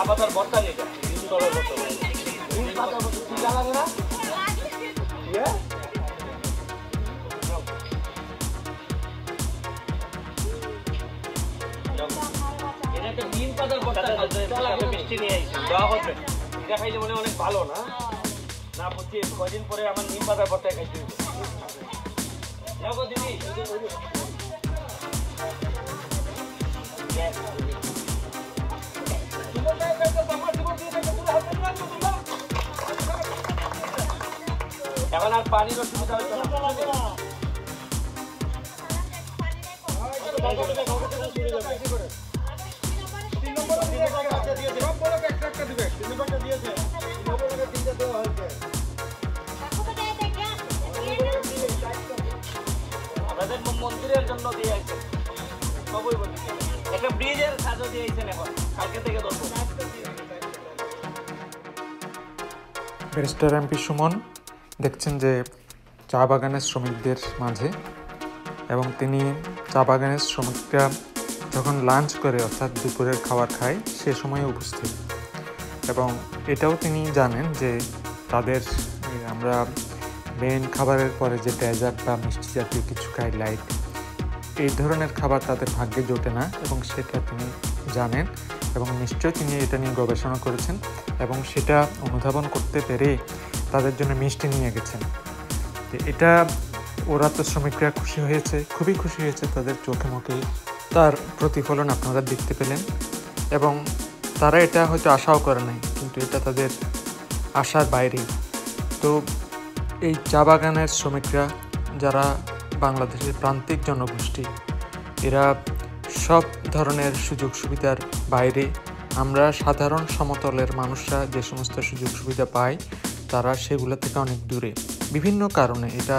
পাতার ভর্তা নিয়ে যায় নিম পাতার ভর্তা নিম পাতার ভর্তা কি লাগে না এটা একটা নিম পাতার ভর্তা মিষ্টি নিয়ে আইছি দেওয়া হবে এটা খাইলে মনে অনেক ভালো না না বুঝছি কয়দিন পরে আমার নিম পাতার ভর্তা খাইতে হবে যাবো দিদি এখন আর পানির অসুবিধা হচ্ছে না আমাদের মন্দিরের জন্য দিয়ে আইছেন একটা ব্রিজের কাজও দিয়ে আইছেন এখন কালকে থেকে ধরবো ব্যারিস্টার এমপি সুমন দেখছেন যে চা বাগানের শ্রমিকদের মাঝে এবং তিনি চা বাগানের শ্রমিকরা যখন লাঞ্চ করে অর্থাৎ দুপুরের খাবার খায় সে সময় উপস্থিত এবং এটাও তিনি জানেন যে তাদের আমরা মেন খাবারের পরে যে ডেজার্ট বা মিষ্টি জাতীয় কিছু খাই লাইট এই ধরনের খাবার তাদের ভাগ্যে জোটে না এবং সেটা তিনি জানেন এবং নিশ্চয়ই তিনি এটা নিয়ে গবেষণা করেছেন এবং সেটা অনুধাবন করতে পেরে তাদের জন্য মিষ্টি নিয়ে গেছেন। এটা ওরা তো শ্রমিকরা খুশি হয়েছে, খুবই খুশি হয়েছে, তাদের চোখে মুখে তার প্রতিফলন আপনারা দেখতে পেলেন এবং তারা এটা হয়তো আশাও করে নাই, কিন্তু এটা তাদের আশার বাইরে। তো এই চা বাগানের শ্রমিকরা যারা বাংলাদেশের প্রান্তিক জনগোষ্ঠী, এরা সব ধরনের সুযোগ সুবিধার বাইরে। আমরা সাধারণ সমতলের মানুষরা যে সমস্ত সুযোগ সুবিধা পাই তারা সেগুলো থেকে অনেক দূরে বিভিন্ন কারণে। এটা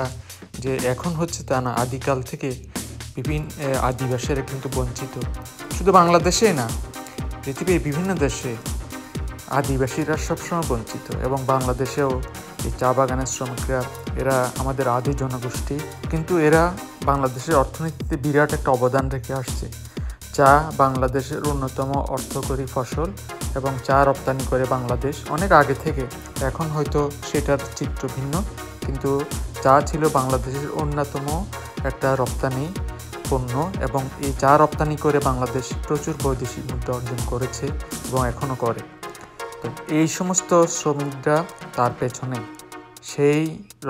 যে এখন হচ্ছে তা না, আদিকাল থেকে বিভিন্ন আদিবাসীরা কিন্তু বঞ্চিত। শুধু বাংলাদেশে না, পৃথিবীর বিভিন্ন দেশে আদিবাসীরা সবসময় বঞ্চিত এবং বাংলাদেশেও এই চা বাগানের শ্রমিকরা এরা আমাদের আদি জনগোষ্ঠী, কিন্তু এরা বাংলাদেশের অর্থনীতিতে বিরাট একটা অবদান রেখে আসছে। চা বাংলাদেশের অন্যতম অর্থকরী ফসল এবং চা রপ্তানি করে বাংলাদেশ অনেক আগে থেকে। এখন হয়তো সেটার চিত্র ভিন্ন, কিন্তু চা ছিল বাংলাদেশের অন্যতম একটা রপ্তানি পণ্য এবং এই চা রপ্তানি করে বাংলাদেশ প্রচুর বৈদেশিক মুদ্রা অর্জন করেছে এবং এখনও করে। তো এই সমস্ত শ্রমিকরা তার পেছনে সেই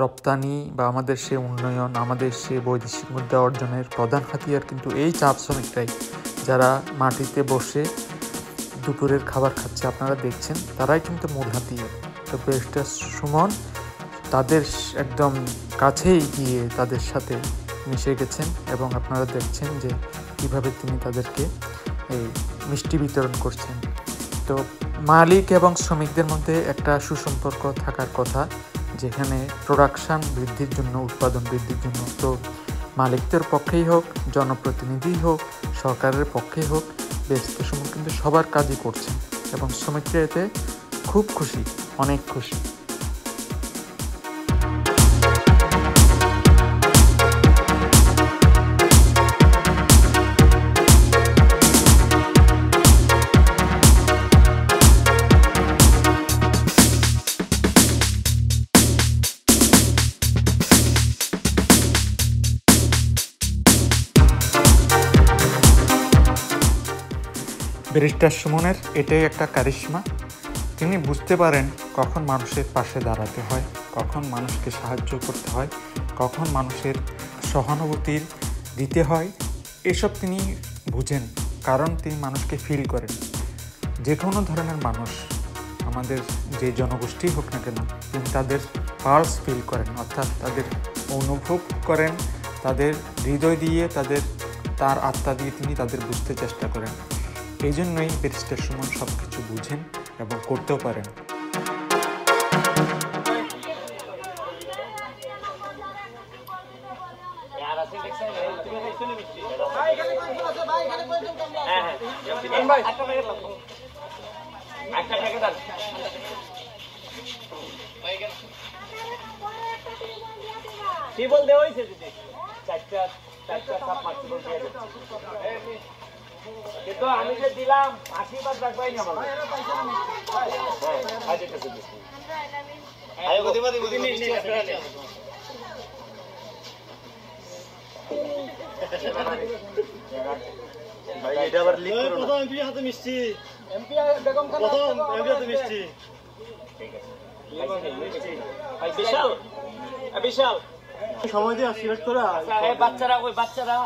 রপ্তানি বা আমাদের সে উন্নয়ন, আমাদের সে বৈদেশিক মুদ্রা অর্জনের প্রধান হাতিয়ার কিন্তু এই চা শ্রমিকরাই, যারা মাটিতে বসে দুপুরের খাবার খাচ্ছে আপনারা দেখছেন, তারাই কিন্তু মূল হাতিয়ার। তো ব্যারিস্টার সুমন তাদের একদম কাছেই গিয়ে তাদের সাথে মিশে গেছেন এবং আপনারা দেখছেন যে কীভাবে তিনি তাদেরকে এই মিষ্টি বিতরণ করছেন। তো মালিক এবং শ্রমিকদের মধ্যে একটা সুসম্পর্ক থাকার কথা, যেখানে প্রোডাকশান বৃদ্ধির জন্য, উৎপাদন বৃদ্ধির জন্য। তো মালিকদের পক্ষেই হোক, জনপ্রতিনিধি হোক, সরকারের পক্ষেই হোক, ব্যারিস্টার সুমন কিন্তু সবার কাজই করছেন এবং শ্রমিকরা এতে খুব খুশি, অনেক খুশি। ব্যারিস্টার সুমনের এটাই একটা কারিশমা। তিনি বুঝতে পারেন কখন মানুষের পাশে দাঁড়াতে হয়, কখন মানুষকে সাহায্য করতে হয়, কখন মানুষের সহানুভূতির দিতে হয়, এসব তিনি বুঝেন। কারণ তিনি মানুষকে ফিল করেন। যে কোনো ধরনের মানুষ, আমাদের যে জনগোষ্ঠী হোক না কেন, তিনি তাদের পালস ফিল করেন, অর্থাৎ তাদের অনুভব করেন, তাদের হৃদয় দিয়ে, তার আত্মা দিয়ে তিনি তাদের বুঝতে চেষ্টা করেন। এই জন্যই ব্যারিস্টার সুমন সব কিছু বুঝেন এবং করতেও পারেন। টিবল দেওয়া হয়েছে দিদি, চারটা চাপ মারতে বলতে কিন্তু আমি যে দিলাম আশীর্বাদ রাখবাই না আমার এটা আবার লিক করো না এমপি হাতে মিষ্টি এমপি বেগম খান প্রথম এমপি হাতে মিষ্টি বিশাল বিশাল সময় দিয়ে আশীর্বাদ করা বাচ্চারা ওই বাচ্চারা